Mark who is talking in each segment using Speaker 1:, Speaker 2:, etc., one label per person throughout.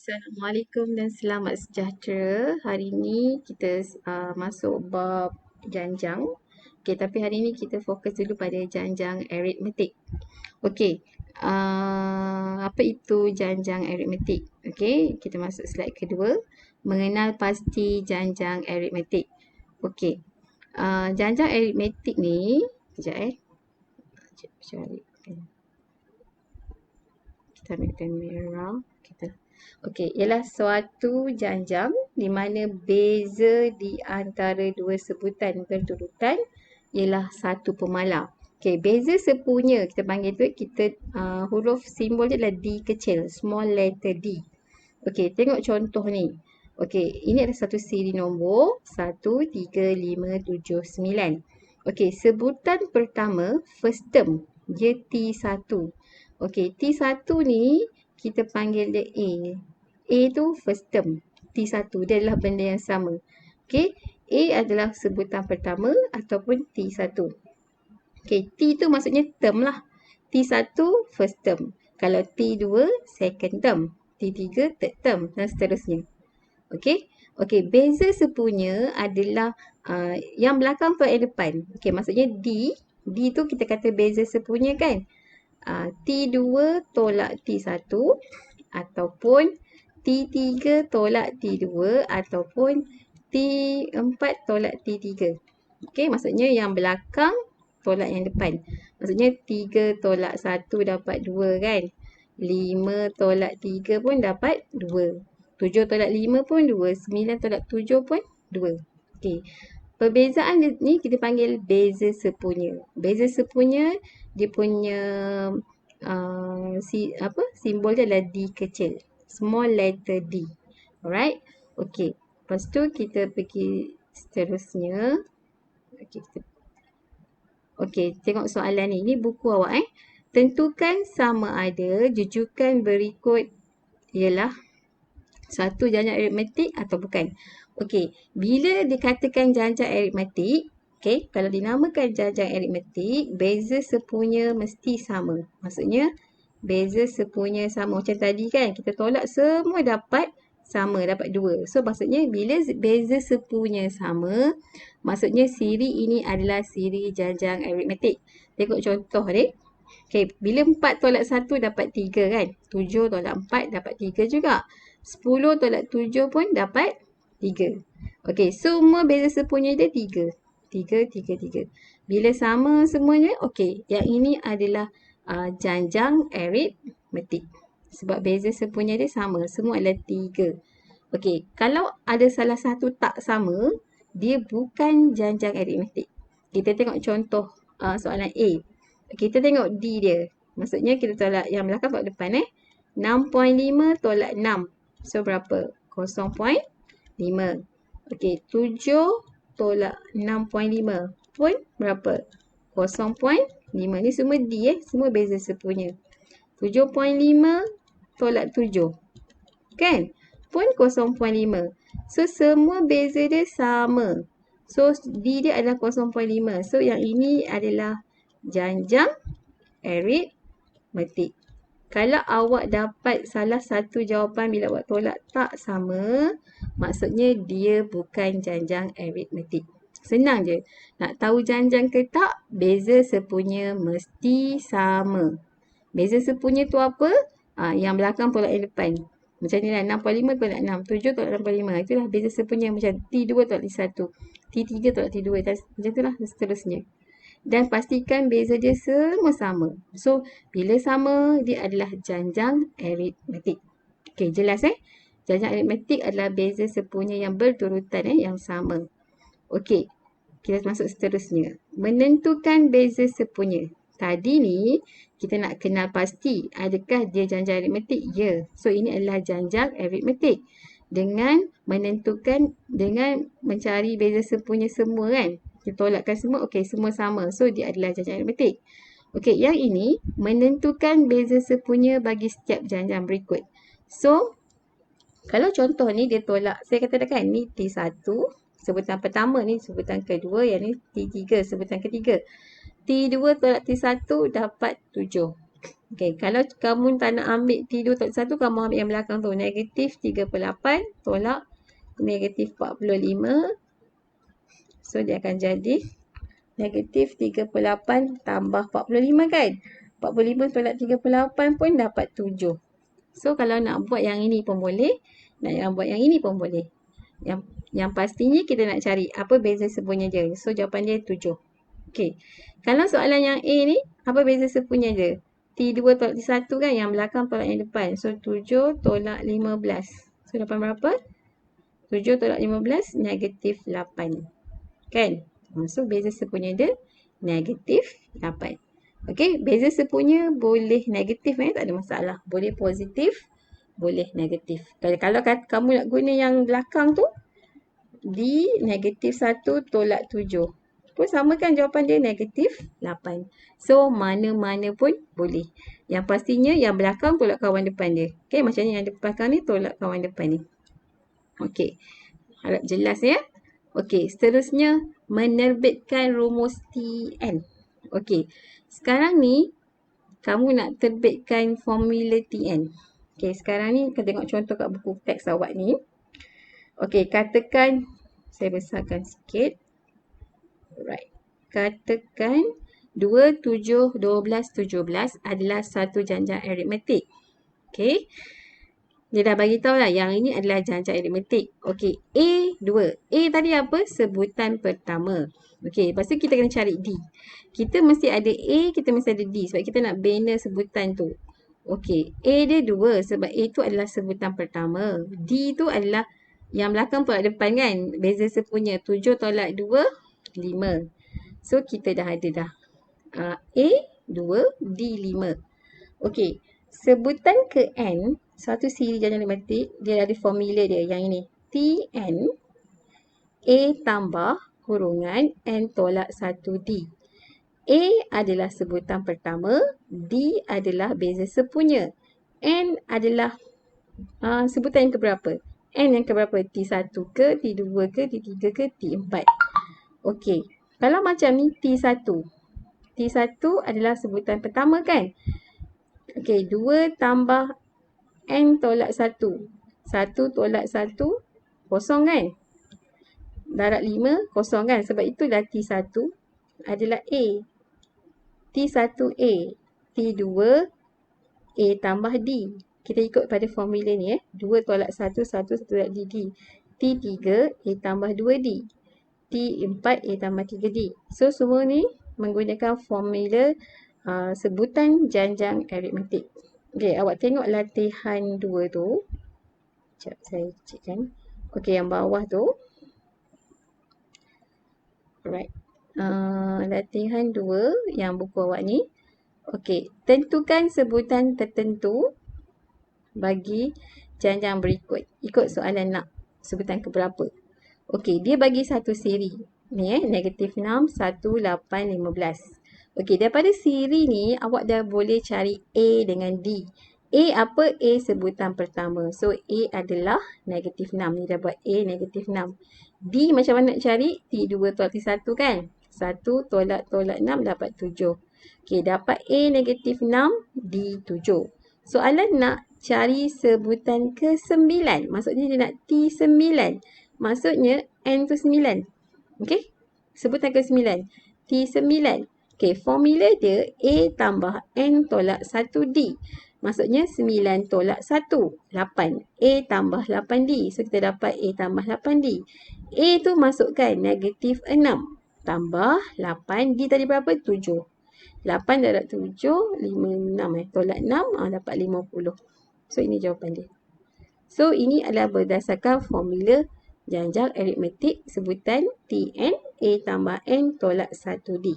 Speaker 1: Assalamualaikum dan selamat sejahtera. Hari ini kita masuk bab janjang. Okey, tapi hari ini kita fokus dulu pada janjang aritmetik. Okey, apa itu janjang aritmetik? Okey, kita masuk slide kedua. Mengenal pasti janjang aritmetik. Okey, janjang aritmetik ni, kejap cari. Kita ambil kamera. Kita Okey, ialah suatu janjang di mana beza di antara dua sebutan berturutan ialah satu pemalar. Okey, beza sepunya kita panggil tu, huruf simbol dia adalah D kecil, small letter D. Okey, tengok contoh ni. Okey, ini ada satu siri nombor 1, 3, 5, 7, 9. Okey, sebutan pertama first term, dia T1. Okey, T1 ni kita panggil dia A. A tu first term. T1 dia adalah benda yang sama. Okey, A adalah sebutan pertama ataupun T1. Okey, T tu maksudnya term lah. T1 first term. Kalau T2 second term. T3 third term dan seterusnya. Okey. Okey, beza sepunya adalah yang belakang tu yang depan. Okey, maksudnya D. D tu kita kata beza sepunya kan. T2 tolak T1 ataupun T3 tolak T2 ataupun T4 tolak T3. Okey, maksudnya yang belakang tolak yang depan. Maksudnya 3 tolak 1 dapat 2 kan. 5 tolak 3 pun dapat 2. 7 tolak 5 pun 2. 9 tolak 7 pun 2. Okey. Perbezaan ni kita panggil beza sepunya. Beza sepunya dia punya simbol dia adalah D kecil. Small letter D. Alright. Okey. Lepas tu kita pergi seterusnya. Okey, tengok soalan ni. Ini buku awak Tentukan sama ada jujukan berikut ialah satu janjang aritmetik atau bukan. Okey, bila dikatakan janjang aritmetik, okey, kalau dinamakan janjang aritmetik, beza sepunya mesti sama. Maksudnya, beza sepunya sama. Macam tadi kan, kita tolak semua dapat sama, dapat 2. So, maksudnya bila beza sepunya sama, maksudnya siri ini adalah siri janjang aritmetik. Tengok contoh ni. Okey, bila 4 tolak 1 dapat 3 kan? 7 tolak 4 dapat 3 juga. 10 tolak 7 pun dapat 3. Okey, semua beza sepunya dia 3. 3, 3, 3. Bila sama semuanya, okey, yang ini adalah janjang aritmetik. Sebab beza sepunya dia sama, semua adalah 3. Okey, kalau ada salah satu tak sama, dia bukan janjang aritmetik. Kita tengok contoh soalan A. Kita tengok D dia. Maksudnya kita tolak yang belakang tolak depan 6.5 tolak 6. So berapa? 0.5. Okey, 7 tolak 6.5 pun berapa? 0.5. Ni semua D semua beza sepunya. 7.5 tolak 7. Kan? Pun 0.5. So semua beza dia sama. So D dia adalah 0.5. So yang ini adalah janjang aritmetik. Kalau awak dapat salah satu jawapan bila awak tolak tak sama, maksudnya dia bukan janjang aritmetik. Senang je. Nak tahu janjang ke tak, beza sepunya mesti sama. Beza sepunya tu apa? Yang belakang tolak yang depan. Macam ni lah, 6.5 tolak 6, 7 tolak 6.5. Itulah beza sepunya macam T2 tolak T1, T3 tolak T2, dan macam itulah seterusnya. Dan pastikan beza dia semua sama. So, bila sama, dia adalah janjang aritmetik. Okey, jelas Janjang aritmetik adalah beza sepunya yang berturutan yang sama. Okey, kita masuk seterusnya. Menentukan beza sepunya. Tadi ni, kita nak kenal pasti adakah dia janjang aritmetik? Ya. So, ini adalah janjang aritmetik. Dengan mencari beza sepunya semua kan. Kita tolakkan semua, okey, semua sama. So, dia adalah janjang aritmetik. Okey, yang ini menentukan beza sepunya bagi setiap janjang berikut. So, kalau contoh ni dia tolak, saya katakan ni T1, sebutan pertama ni sebutan kedua, yang ni T3, sebutan ketiga. T2 tolak T1 dapat 7. Okey, kalau kamu tak nak ambil T2 tolak 1, kamu ambil yang belakang tu. Negatif 3/8 tolak negatif 45. So, dia akan jadi negatif 3/8 tambah 45 kan? 45 tolak 3/8 pun dapat 7. So, kalau nak buat yang ini pun boleh. Nak buat yang ini pun boleh. Yang pastinya kita nak cari apa beza sepunya dia. So, jawapan dia 7. Okey. Kalau soalan yang A ni, apa beza sepunya dia? T2 tolak T1 kan? Yang belakang tolak yang depan. So, 7 tolak 15. So, dapat berapa? 7 tolak 15, negatif 8. Kan? So, beza sepunya dia negatif 8. Okey, beza sepunya boleh negatif tak ada masalah. Boleh positif, boleh negatif. Kalau kamu nak guna yang belakang tu, di negatif 1 tolak 7. Pun sama kan jawapan dia negatif 8. So, mana-mana pun boleh. Yang pastinya yang belakang tolak kawan depan dia. Okay, macam ni yang belakang ni tolak kawan depan ni. Okey, harap jelas ya. Okey, seterusnya menerbitkan rumus TN. Okey, sekarang ni kamu nak terbitkan formula TN. Okey, sekarang ni kita tengok contoh kat buku teks awak ni. Okey, katakan, saya besarkan sikit. Alright. Katakan 2, 7, 12, 17 adalah satu janjang aritmetik. Okey. Dia dah bagi tahu lah yang ini adalah janjang aritmetik. Okey, A2. A tadi apa? Sebutan pertama. Okey, lepas tu kita kena cari D. Kita mesti ada A, kita mesti ada D sebab kita nak bina sebutan tu. Okey, A dia 2 sebab A tu adalah sebutan pertama. D tu adalah yang belakang tolak depan kan? Beza sepunya 7 tolak 2, 5. So, kita dah ada dah. A 2, D 5. Okey, sebutan ke N, satu siri janjang aritmetik, dia ada formula dia yang ini. TN, A tambah kurungan N tolak 1D. A adalah sebutan pertama, D adalah beza sepunya. N adalah sebutan yang keberapa? N yang keberapa? T1 ke, T2 ke, T3 ke, T4. Okey, kalau macam ni T1. T1 adalah sebutan pertama kan? Okey, 2 tambah N tolak 1. 1 tolak 1, kosong kan? Darab 5, kosong kan? Sebab itulah T1 adalah A. T1A. T2, A tambah D. Kita ikut pada formula ni 2 tolak 1, 1 tolak D. T3, A tambah 2D. T4, A tambah 3D. So, semua ni menggunakan formula sebutan janjang aritmetik. Okey, awak tengok latihan 2 tu. Sekejap, saya cekkan. Okey, yang bawah tu. Alright. Latihan 2 yang buku awak ni. Okey, tentukan sebutan tertentu bagi janjang berikut. Ikut soalan nak sebutan keberapa. Okey, dia bagi satu siri. Ni negatif 6, 1, 8, 15. Okey, daripada siri ni awak dah boleh cari A dengan D. A apa? A sebutan pertama. So, A adalah negatif 6. Ni dah buat A negatif 6. D macam mana nak cari? T2 tolak T1 kan? 1 tolak 6 dapat 7. Okey, dapat A negatif 6, D 7. Soalan nak cari sebutan ke-9. Maksudnya dia nak T9. Maksudnya N tu 9. Okey? Sebutan ke-9. T9. Okey, formula dia A tambah N tolak 1D. Maksudnya 9 tolak 1, 8. A tambah 8D. So, kita dapat A tambah 8D. A tu masukkan negatif 6. Tambah 8. D tadi berapa? 7. 8 darab 7, 56 tolak 6, dapat 50. So, ini jawapan dia. So, ini adalah berdasarkan formula janjang aritmetik sebutan TN, A tambah N tolak 1D.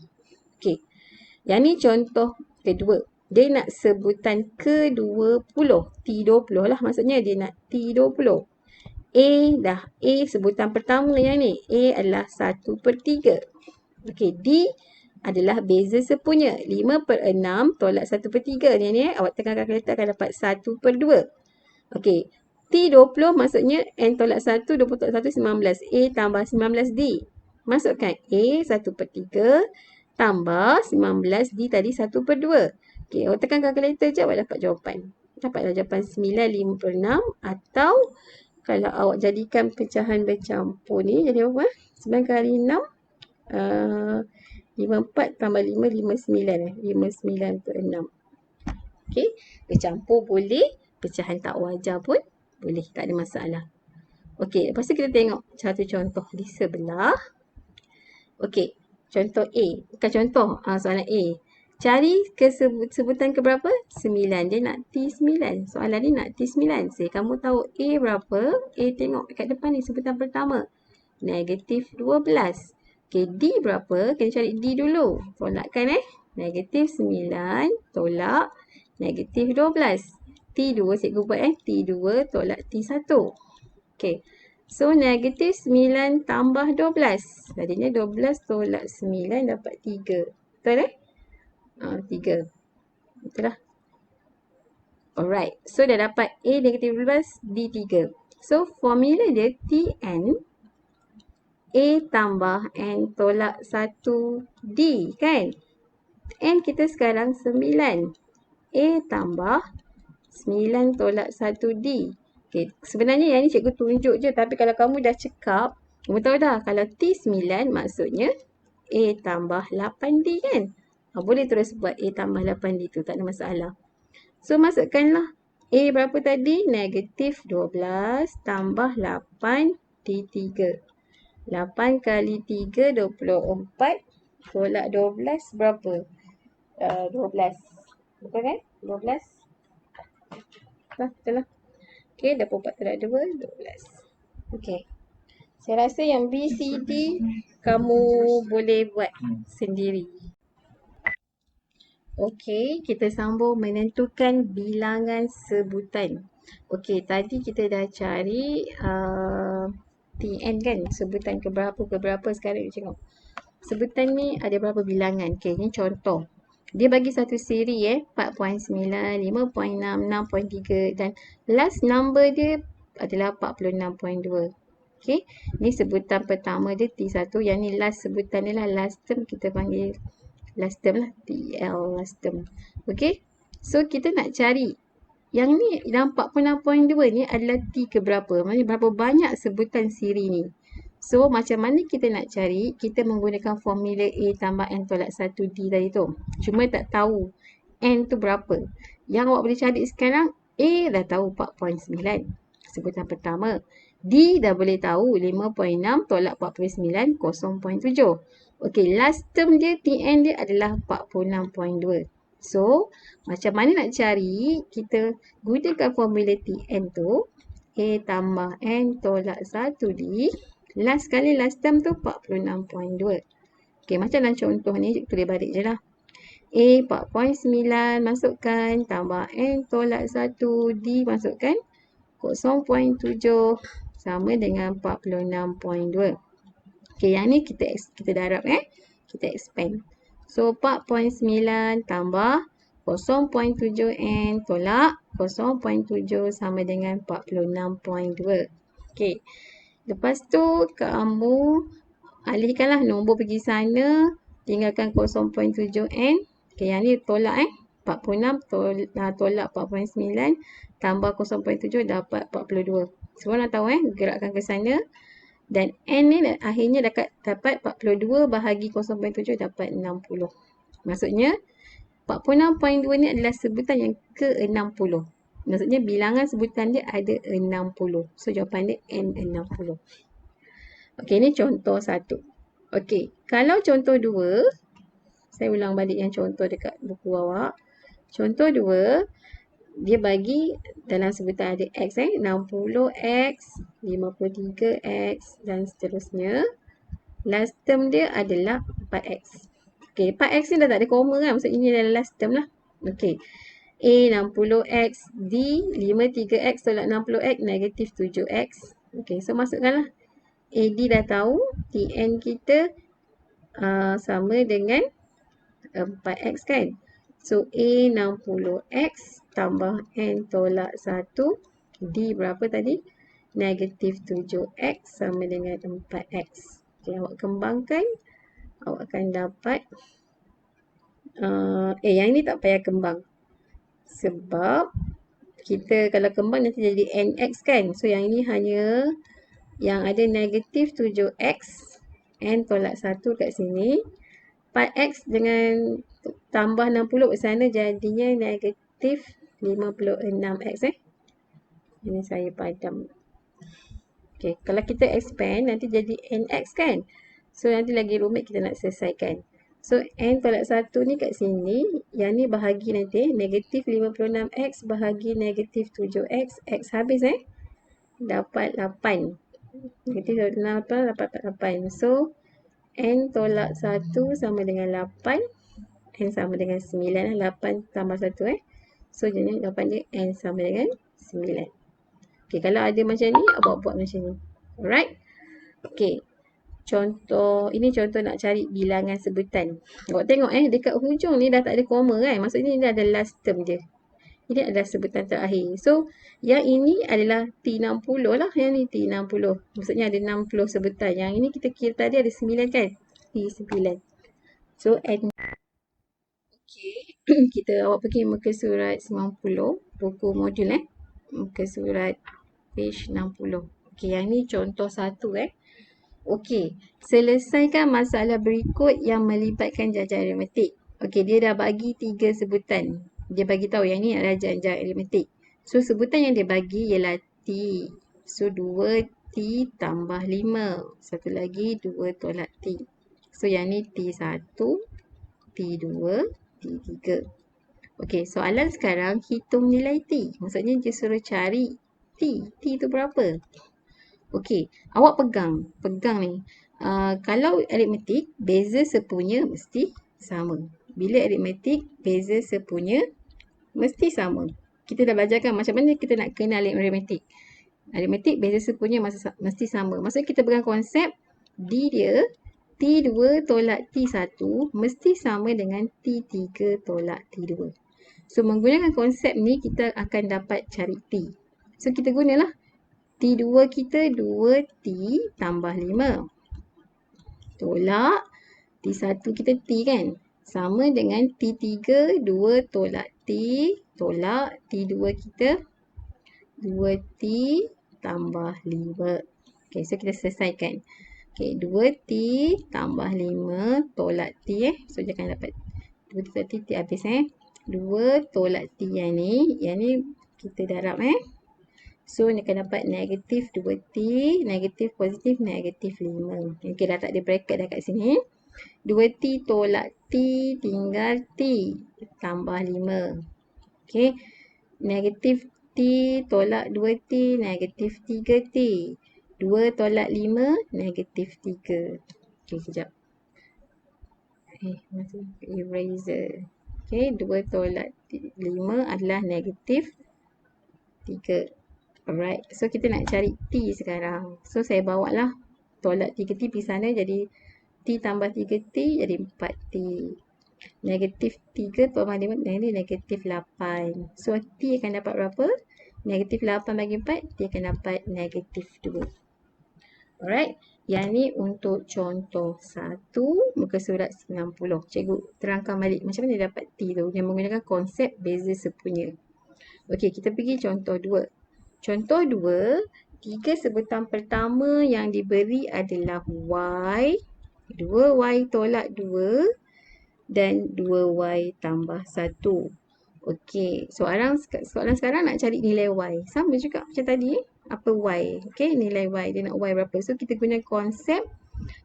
Speaker 1: Okey. Yang ni contoh kedua. Dia nak sebutan ke-20. T20 lah maksudnya. Dia nak T20. A dah. A sebutan pertama yang ni. A adalah 1/3. Okey. D adalah beza sepunya. 5/6 tolak 1/3. Ni awak tekan kalkulator akan dapat 1/2. Okey. T20 maksudnya N tolak 1, 20 tolak 1, 19. A tambah 19D. Masukkan A 1/3 tambah 19D tadi 1/2. Okey, awak tekan kalkulator je awak dapat jawapan. Dapatlah jawapan 956 atau kalau awak jadikan pecahan bercampur ni jadi apa? 9 kali 6 54 tambah 5 59 59/6. Okey, bercampur boleh, pecahan tak wajar pun boleh, tak ada masalah. Okey, lepas tu kita tengok satu contoh di sebelah. Okey, contoh A. Bukan contoh, soalan A. Cari sebutan ke berapa? 9. Dia nak T9. Soalan ni nak T9. Jadi kamu tahu A berapa? A tengok kat depan ni sebutan pertama. Negatif 12. Okey, D berapa? Kita cari D dulu. Tolakkan Negatif 9 tolak negatif 12. T2 cikgu buat T2 tolak T1. Okey. So, negatif 9 tambah 12. Jadinya 12 tolak 9 dapat 3. Betul 3. Betul lah. Alright. So, dah dapat A negatif 12, D 3. So, formula dia Tn A tambah N tolak 1D kan? N kita sekarang 9. A tambah 9 tolak 1D. Okay. Sebenarnya yang ni cikgu tunjuk je. Tapi kalau kamu dah cekap, kamu tahu dah. Kalau T9 maksudnya A tambah 8D kan? Boleh terus buat A tambah 8D tu. Tak ada masalah. So masukkanlah. A berapa tadi? Negatif 12 tambah 8 D3. 8 kali 3, 24. Tolak 12 berapa? 12. Betul kan? 12. Betul lah. Okey, 24 tolak 2, 12. Okey. Saya rasa yang B, C, D kamu boleh buat sendiri. Okey, kita sambung menentukan bilangan sebutan. Okey, tadi kita dah cari TN kan, sebutan keberapa sekarang kita tengok. Sebutan ni ada berapa bilangan. Okey, ni contoh. Dia bagi satu siri 4.9, 5.6, 6.3 dan last number dia adalah 46.2. Okey, ni sebutan pertama dia T1, yang ni last sebutan dia lah, last term kita panggil last term lah, TL last term. Okey, so kita nak cari yang ni, yang 46.2 ni adalah T ke berapa? Maksudnya berapa banyak sebutan siri ni. So, macam mana kita nak cari? Kita menggunakan formula A tambah N tolak 1D tadi tu. Cuma tak tahu N tu berapa. Yang awak boleh cari sekarang, A dah tahu 4.9. Sebutan pertama. D dah boleh tahu 5.6 tolak 49, 0.7. Okey, last term dia, TN dia adalah 46.2. So, macam mana nak cari? Kita gunakan formula TN tu. A tambah N tolak 1D. Last kali last term tu 46.2. Okey, macam dalam contoh ni, tulis balik je lah. A 4.9 masukkan, tambah N tolak 1D masukkan, 0.7 sama dengan 46.2. Okey, yang ni kita darab kita expand. So 4.9 tambah 0.7N tolak 0.7 sama dengan 46.2. Okey. Lepas tu kamu alihkanlah nombor pergi sana, tinggalkan 0.7N. Okey, yang ni tolak 46 tolak 4.9 tambah 0.7 dapat 42. Semua nak tahu gerakkan ke sana. Dan N ni akhirnya dapat 42 bahagi 0.7 dapat 60. Maksudnya 46.2 ni adalah sebutan yang ke-60. Maksudnya bilangan sebutan dia ada 60. So jawapan dia N60. Okey, ni contoh 1. Okey, kalau contoh 2, saya ulang balik yang contoh dekat buku awak. Contoh 2, dia bagi dalam sebutan ada X 60X, 53X dan seterusnya. Last term dia adalah 4X. Okey, 4X ni dah tak ada koma kan? Maksudnya ini adalah last term lah. Okey. A 60X, D 53X tolak 60X, negatif 7X. Okey, so masukkanlah. AD dah tahu, TN kita sama dengan 4X kan? So, A 60X tambah N tolak 1. D berapa tadi? Negatif 7X sama dengan 4X. Okay, awak kembangkan. Awak akan dapat Yang ni tak payah kembang. Sebab kita kalau kembang nanti jadi nx kan. So yang ini hanya yang ada negatif 7x, n tolak 1 kat sini. 4x dengan tambah 60 ke sana jadinya negatif 56x Ini saya padam. Okay, kalau kita expand nanti jadi nx kan. So nanti lagi rumit kita nak selesaikan. So n tolak 1 ni kat sini, yang ni bahagi nanti negatif 56x bahagi negatif 7x, x habis dapat 8. Negatif 8 dapat 8. So n tolak 1 sama dengan 8, n sama dengan 9 8 tambah 1 So jadi jawapan dia n sama dengan 9. Okay, kalau ada macam ni, buat macam ni. Alright. Okay. Ini contoh nak cari bilangan sebutan. Awak tengok dekat hujung ni dah tak ada koma kan. Maksudnya ni dah ada last term dia. Ini adalah sebutan terakhir. So, yang ini adalah T60 lah. Yang ni T60. Maksudnya ada 60 sebutan. Yang ini kita kira tadi ada 9 kan. T9. So, N. Okay. Awak pergi muka surat 90. Buku modul Muka surat page 60. Okay, yang ni contoh 1 Okey, selesaikan masalah berikut yang melibatkan jajar aritmetik. Okey, dia dah bagi 3 sebutan. Dia bagi tahu yang ni adalah jajar aritmetik. So, sebutan yang dia bagi ialah T. So, 2T tambah 5. Satu lagi 2 tolak T. So, yang ni T1, T2, T3. Okey, soalan sekarang hitung nilai T. Maksudnya dia suruh cari T. T tu berapa? Okey, awak pegang ni. Kalau aritmetik, beza sepunya mesti sama. Bila aritmetik, beza sepunya mesti sama. Kita dah belajarkan macam mana kita nak kenal aritmetik. Aritmetik, beza sepunya mesti sama. Maksudnya kita pegang konsep D dia, T2 tolak T1 mesti sama dengan T3 tolak T2. So, menggunakan konsep ni, kita akan dapat cari T. So, kita gunalah T2 kita 2T tambah 5. Tolak T1 kita T kan. Sama dengan T3 2 tolak T tolak T2 kita 2T tambah 5. Okay, so kita selesaikan. Okay, 2T tambah 5 tolak T So, dia akan dapat 2 tolak T habis 2 tolak T yang ni kita darab So, ni akan dapat negatif 2T, negatif positif, negatif 5. Okey, dah tak ada bracket dah kat sini. 2T tolak T, tinggal T. Tambah 5. Okey, negatif T tolak 2T, negatif 3T. 2 tolak 5, negatif 3. Okey, sekejap. Masih eraser. Okey, 2 tolak 5 adalah negatif 3. Alright, so kita nak cari T sekarang. So, saya bawa lah tolak 3T pergi sana jadi T tambah 3T jadi 4T. Negatif 3 tambah 5 jadi negatif 8. So, T akan dapat berapa? Negatif 8 bagi 4, T akan dapat negatif 2. Alright, yang ni untuk contoh 1 muka surat 90. Cikgu terangkan balik macam mana dapat T tu. Dia menggunakan konsep beza sepunya. Okey, kita pergi contoh 2. Contoh 2, 3 sebutan pertama yang diberi adalah Y, 2Y tolak 2 dan 2Y tambah 1. Okey, soalan sekarang nak cari nilai Y. Sama juga macam tadi. Apa Y? Okey, nilai Y. Dia nak Y berapa? So, kita guna konsep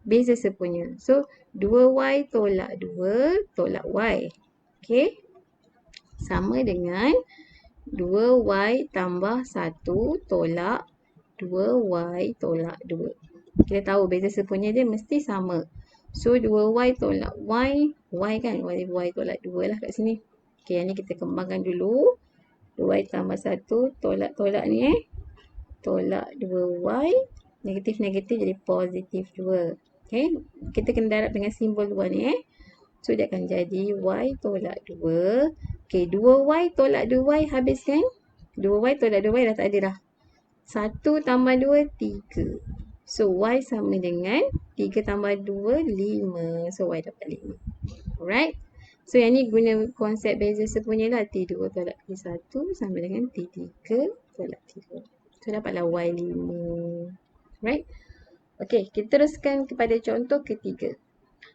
Speaker 1: beza sepunya. So, 2Y tolak 2 tolak Y. Okey, sama dengan 2Y tambah 1 tolak 2Y tolak 2. Kita tahu beza sepunya dia mesti sama. So, 2Y tolak Y, Y kan? Y tolak 2 lah kat sini. Okay, yang ni kita kembangkan dulu. 2Y tambah 1 tolak ni tolak 2Y. Negatif-negatif jadi positif 2. Okay, kita kena darab dengan simbol 2 ni So, dia akan jadi Y tolak 2. Okay, 2Y tolak 2Y habis kan? 2Y tolak 2Y dah tak ada dah. 1 tambah 2, 3. So, Y sama dengan 3 tambah 2, 5. So, Y dapat 5. Alright. So yang ni guna konsep beza sepunya lah. T2 tolak T1 sama dengan T3 tolak T2. So dapatlah Y5. Right? Okay, kita teruskan kepada contoh ketiga.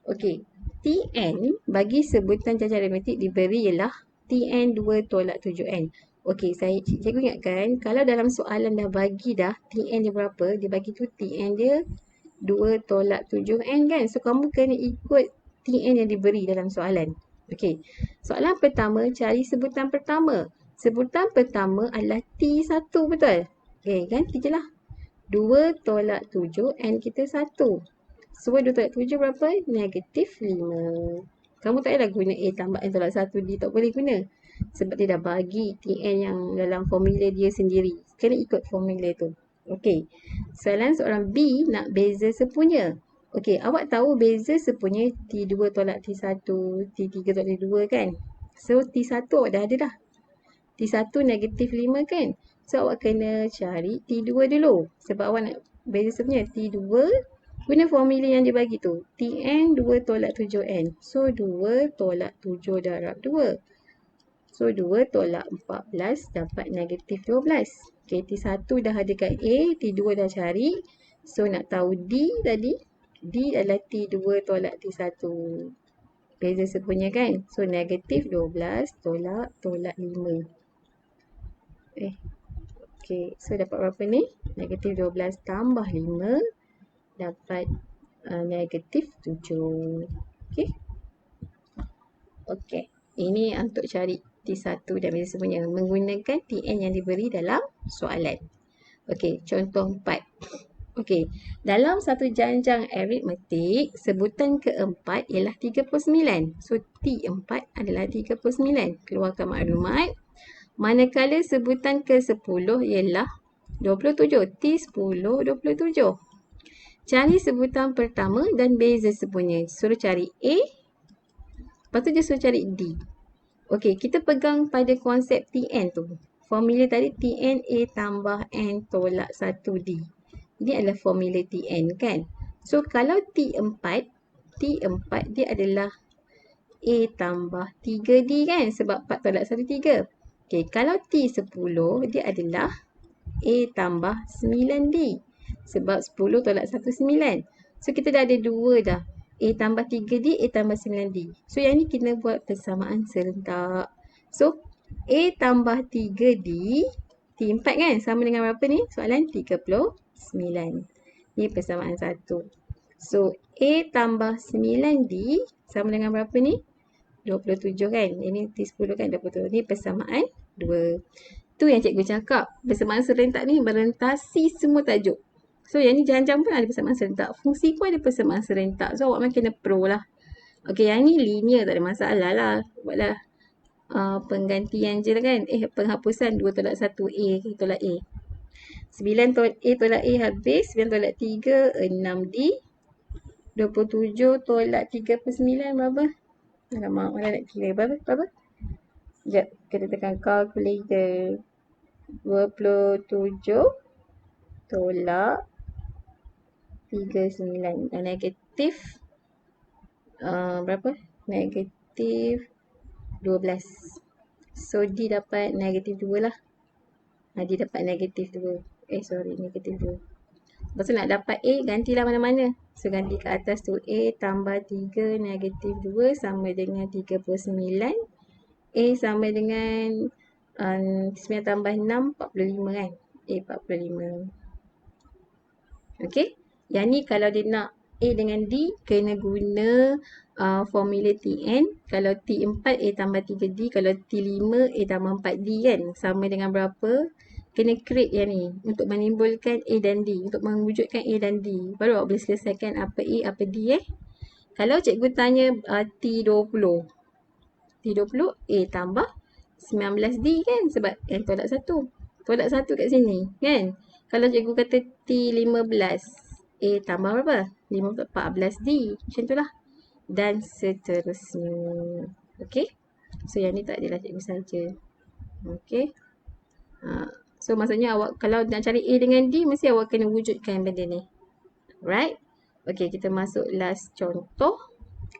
Speaker 1: Okay, Tn bagi sebutan jajar aritmetik diberi ialah Tn 2 tolak 7n. Okay, cikgu ingatkan kalau dalam soalan dah bagi dah Tn dia berapa, dia bagi tu Tn dia 2 tolak 7n kan. So kamu kena ikut Tn yang diberi dalam soalan. Okay, soalan pertama cari sebutan pertama. Sebutan pertama adalah T1, betul? Okay, ganti je lah. 2 tolak 7 n kita 1. So 2 tolak 7 berapa? Negatif 5. Kamu tak payahlah guna A tambah N tolak 1 D, tak boleh guna. Sebab dia dah bagi Tn yang dalam formula dia sendiri. Kena ikut formula tu. Okey. Soalan B nak beza sepunya. Okey, awak tahu beza sepunya T2 tolak T1, T3 tolak T2 kan? So T1 awak dah ada dah. T1 negatif 5 kan? So awak kena cari T2 dulu. Sebab awak nak beza sepunya T2 guna formula yang dia bagi tu. Tn 2 tolak 7n. So 2 tolak 7 darab 2. So 2 tolak 14 dapat negatif 12. Okay, T1 dah ada kat A, T2 dah cari. So nak tahu D tadi. D adalah T2 tolak T1. Beza sepunya kan? So negatif 12 tolak 5. Okay, so dapat berapa ni? Negatif 12 tambah 5 dapat negatif 7. Okay. Okay. Ini untuk cari T1 dan beza sepunya menggunakan Tn yang diberi dalam soalan. Okay, contoh 4. Okay, dalam satu janjang aritmetik, sebutan keempat ialah 39. So, T4 adalah 39. Keluarkan maklumat. Manakala sebutan ke-10 ialah 27. T10 27. Cari sebutan pertama dan beza sepunya. Suruh cari A. Lepas tu dia suruh cari D. Okey, kita pegang pada konsep Tn tu. Formula tadi Tn A tambah N tolak 1D. Ini adalah formula Tn kan. So kalau T4 dia adalah A tambah 3D kan. Sebab 4 tolak 1, 3. Okey, kalau T10 dia adalah A tambah 9D. Sebab 10 tolak 1, 9. So, kita dah ada 2 dah. A tambah 3D, A tambah 9D. So, yang ni kita buat persamaan serentak. So, A tambah 3D, T4 kan? Sama dengan berapa ni? Soalan 39. Ni persamaan 1. So, A tambah 9D sama dengan berapa ni? 27 kan? Ini T10 kan? 27. Ni persamaan 2. Tu yang cikgu cakap. Persamaan serentak ni merentasi semua tajuk. So yang ni janjang pun ada persamaan serentak. Fungsi pun ada persamaan serentak. So awak memang kena pro lah. Okey, yang ni linear tak ada masalah lah. Buatlah penggantian je lah kan. Penghapusan 2 tolak 1 A tolak A. 9 tolak A tolak A habis. 9 tolak 3 6D. 27 tolak 3 per 9 berapa? Alamak, mana nak kira berapa? Sekejap, kita tekan calculator. 27 tolak 39 dan negatif berapa? Negatif 12. So D dapat negatif 2 lah. D dapat negatif 2. Negatif 2. Lepas tu nak dapat A, gantilah mana-mana. So ganti ke atas tu A tambah 3 negatif 2 sama dengan 39. A sama dengan 9 tambah 6, 45 kan? A 45. Okay. Yang ni kalau dia nak A dengan D, kena guna formula Tn. Kalau T4, A tambah 3D. Kalau T5, A tambah 4D kan? Sama dengan berapa? Kena create yang ni. Untuk menimbulkan A dan D. Untuk mewujudkan A dan D. Baru awak boleh selesaikan apa A, apa D Kalau cikgu tanya T20. T20, A tambah 19D kan? Sebab N tolak 1. Tolak 1 kat sini kan? Kalau cikgu kata T15, A tambah berapa? 14D. Macam tu lah. Dan seterusnya. Okay. So yang ni tak adalah cikgu saja. Okay. So maksudnya awak kalau nak cari A dengan D, mesti awak kena wujudkan benda ni. Right? Okay, kita masuk last contoh.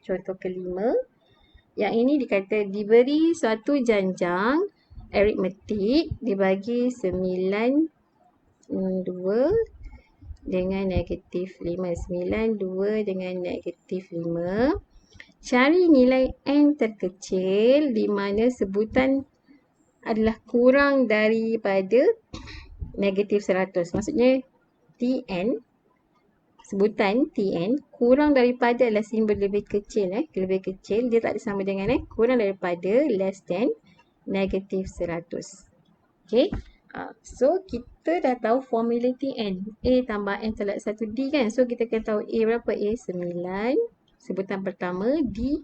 Speaker 1: Contoh kelima. Yang ini dikata diberi suatu janjang aritmetik dibagi 2 dengan negatif 5. 2 dengan negatif 5. Cari nilai n terkecil di mana sebutan adalah kurang daripada negatif 100. Maksudnya Tn, sebutan Tn kurang daripada adalah simbol lebih kecil. Lebih kecil, dia tak ada sama dengan kurang daripada less than negatif 100. Okay. So, kita dah tahu formula Tn. A tambah n tolak 1D kan. So, kita akan tahu A berapa? A 9. Sebutan pertama. D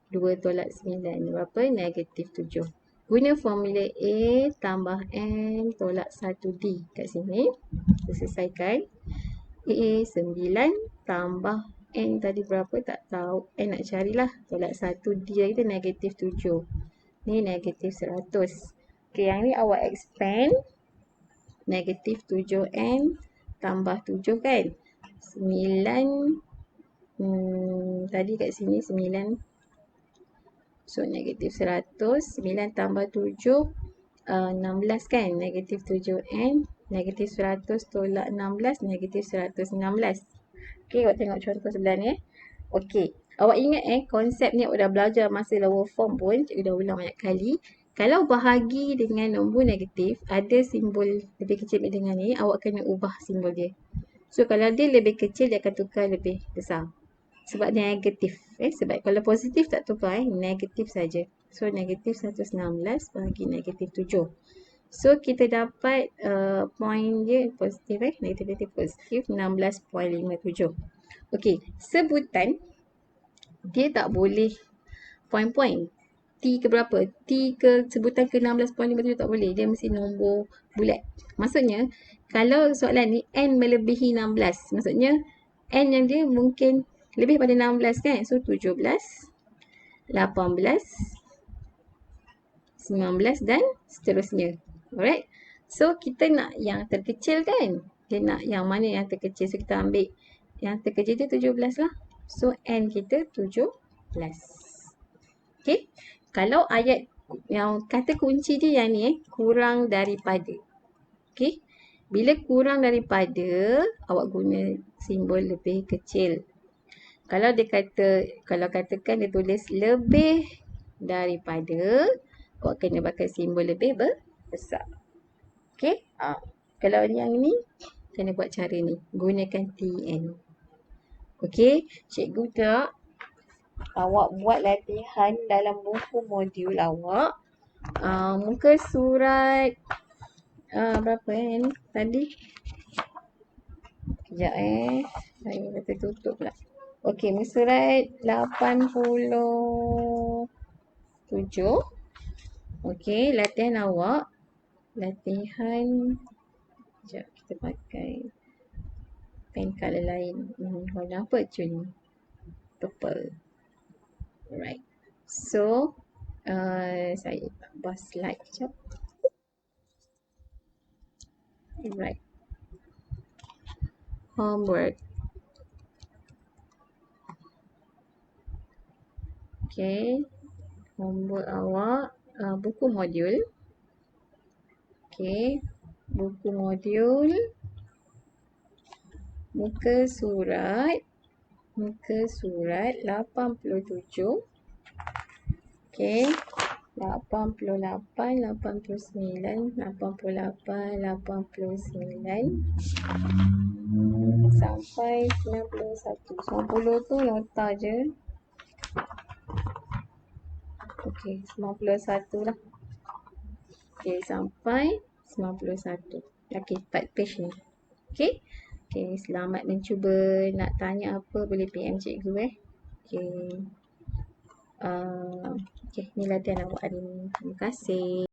Speaker 1: 2 tolak 9. Berapa? Negatif 7. Guna formula A tambah n tolak 1D kat sini. Kita selesaikan. A 9 tambah n tadi berapa? Tak tahu. N nak carilah. Tolak 1D kita negatif 7. Ni negatif 100. Okay, yang ni awak expand. Negatif 7n tambah 7 kan. 9. Tadi kat sini 9. So, negatif 100. 9 tambah 7. 16 kan. Negatif 7n. Negatif 100 tolak 16. Negatif 116. Okay, awak tengok contoh sebelah ni. Okay. Awak ingat konsep ni awak dah belajar masa lower form pun. Cikgu dah ulang banyak kali. Kalau bahagi dengan nombor negatif, ada simbol lebih kecil dengan ni, awak kena ubah simbol dia. So, kalau dia lebih kecil, dia akan tukar lebih besar. Sebab dia negatif. Sebab kalau positif tak tukar, negatif saja. So, negatif 116 bahagi negatif 7. So, kita dapat point dia positif. Negatif positif 16.57. Okey, sebutan dia tak boleh point-point. T ke berapa? T ke sebutan ke 16.57 tak boleh. Dia mesti nombor bulat. Maksudnya, kalau soalan ni N melebihi 16. Maksudnya, N yang dia mungkin lebih pada 16 kan? So, 17, 18, 19 dan seterusnya. Alright? So, kita nak yang terkecil kan? Dia nak yang mana yang terkecil. So, kita ambil yang terkecil tu 17 lah. So, N kita 17. Okay? Kalau ayat yang kata kunci dia yang ni kurang daripada. Okay? Bila kurang daripada, awak guna simbol lebih kecil. Kalau dia kata, kalau katakan dia tulis lebih daripada, awak kena pakai simbol lebih besar. Okay? Kalau yang ni, kena buat cara ni. Gunakan TN. Okay? Cikgu tak awak buat latihan dalam buku modul awak. Muka surat berapa ni tadi? Sekejap saya kata tutup pula. Okey, muka surat 87. Okey, latihan awak. Latihan. Sekejap kita pakai pen color lain. Warna apa cun? Purple. Alright. So, saya tambah slide sekejap. Alright. Homework. Okay. Homework awak. Buku modul. Okay. Buku modul. Muka surat. Muka surat 87. Okay. 88, 89, 88, 89 sampai 91. 90 tu nota je. Okey, 91 lah. Okey, sampai 91. Okey, 4 page ni. Okey. Okey, selamat mencuba. Nak tanya apa boleh PM cikgu Okey. Okey, ni latihan awak hari ni. Terima kasih.